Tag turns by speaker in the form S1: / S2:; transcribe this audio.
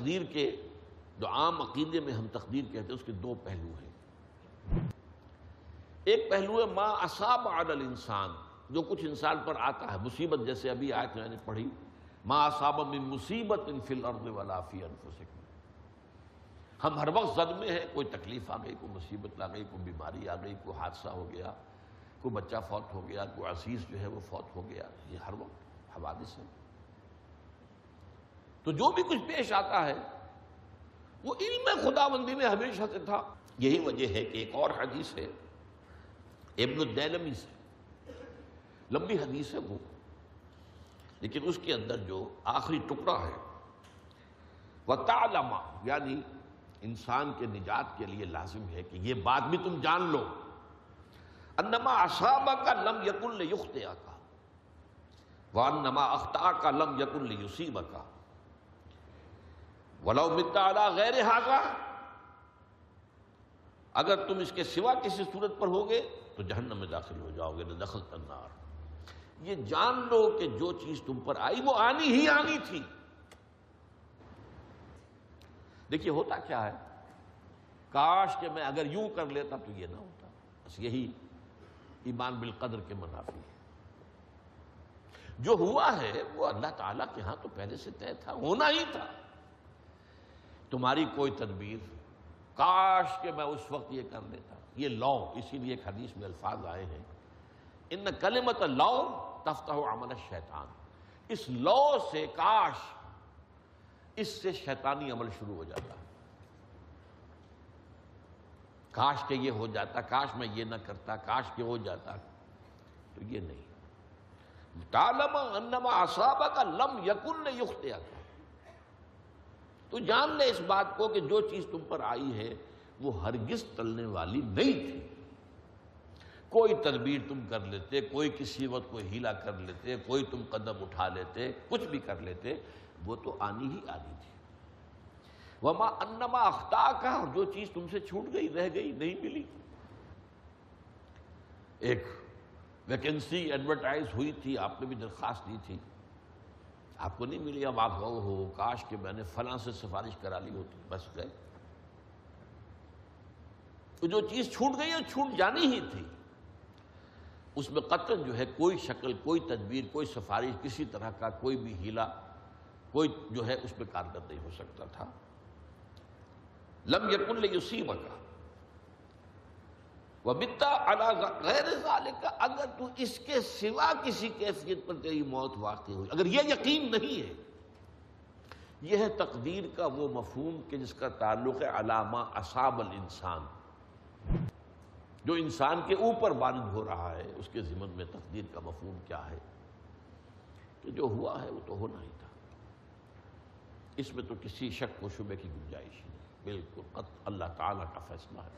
S1: تقدیر کے جو عام عقیدے میں ہم تقدیر کہتے ہیں اس کے دو پہلو ہیں۔ ایک پہلو ہے ما اصاب علی الانسان، جو کچھ انسان پر آتا ہے مصیبت، جیسے ابھی آیت میں نے پڑھی ما اصاب من مصیبت فی الارض ولا فی انفسکم۔ ہم ہر وقت زد میں ہیں، کوئی تکلیف آ گئی، کوئی مصیبت آ گئی، کوئی بیماری آ گئی، کوئی حادثہ ہو گیا، کوئی بچہ فوت ہو گیا، کوئی عزیز جو ہے وہ فوت ہو گیا، یہ ہر وقت حوادث ہے۔ تو جو بھی کچھ پیش آتا ہے وہ علم خداوندی میں ہمیشہ سے تھا۔ یہی وجہ ہے کہ ایک اور حدیث ہے ابن الدیلمی سے، لمبی حدیث ہے وہ، لیکن اس کے اندر جو آخری ٹکڑا ہے وَتَعْلَمَ، یعنی انسان کے نجات کے لیے لازم ہے کہ یہ بات بھی تم جان لو انما اصابک لم یکن لیخطئک وانما اخطأک لم یکن لیصیبک وَلَوْ مِتَّ عَلَىٰ غَيْرِ هَذَا، اگر تم اس کے سوا کسی صورت پر ہوگے تو جہنم میں داخل ہو جاؤ گے، دخلت النار۔ یہ جان لو کہ جو چیز تم پر آئی وہ آنی ہی آنی تھی۔ دیکھیے ہوتا کیا ہے، کاش کہ میں اگر یوں کر لیتا تو یہ نہ ہوتا، بس یہی ایمان بالقدر کے منافی ہے۔ جو ہوا ہے وہ اللہ تعالیٰ کے ہاں تو پہلے سے طے تھا، ہونا ہی تھا۔ تمہاری کوئی تدبیر، کاش کہ میں اس وقت یہ کر لیتا، یہ لو، اسی لیے ایک حدیث میں الفاظ آئے ہیں ان کلمۃ لو تفتح عمل الشیطان، اس لو سے، کاش، اس سے شیطانی عمل شروع ہو جاتا ہے۔ کاش کہ یہ ہو جاتا، کاش میں یہ نہ کرتا، کاش کہ ہو جاتا، تو یہ نہیں۔ تعلم انما اصابک لم یکن لیخطئک، تو جان لے اس بات کو کہ جو چیز تم پر آئی ہے وہ ہرگز ٹلنے والی نہیں تھی۔ کوئی تدبیر تم کر لیتے، کوئی کسی وقت کوئی ہیلا کر لیتے، کوئی تم قدم اٹھا لیتے، کچھ بھی کر لیتے، وہ تو آنی ہی آنی تھی۔ وما انما اخطاک، اور جو چیز تم سے چھوٹ گئی، رہ گئی، نہیں ملی۔ ایک ویکنسی ایڈورٹائز ہوئی تھی، آپ نے بھی درخواست دی تھی، آپ کو نہیں ملی، اب آپ ہو کاش کہ میں نے فلاں سے سفارش کرا لی ہوتی، بس گئے۔ تو جو چیز چھوٹ گئی وہ چھوٹ جانی ہی تھی، اس میں قطعاً جو ہے کوئی شکل، کوئی تدبیر، کوئی سفارش، کسی طرح کا کوئی بھی ہیلا، کوئی جو ہے اس پہ کارگر نہیں ہو سکتا تھا۔ لم یکن لیصیبک وَبِتَّ عَلَىٰ غَيْرِ ذَلِكَ، اگر تو اس کے سوا کسی کیفیت پر تیری موت واقع ہوئی، اگر یہ یقین نہیں ہے، یہ ہے تقدیر کا وہ مفہوم کہ جس کا تعلق ہے عَلَىٰ مَا أَصَابَ الْإِنسان، جو انسان کے اوپر وارد ہو رہا ہے، اس کے ضمن میں تقدیر کا مفہوم کیا ہے کہ جو ہوا ہے وہ تو ہونا ہی تھا، اس میں تو کسی شک و شبے کی گنجائش ہی نہیں، بالکل قطع اللہ تعالیٰ کا فیصلہ ہے۔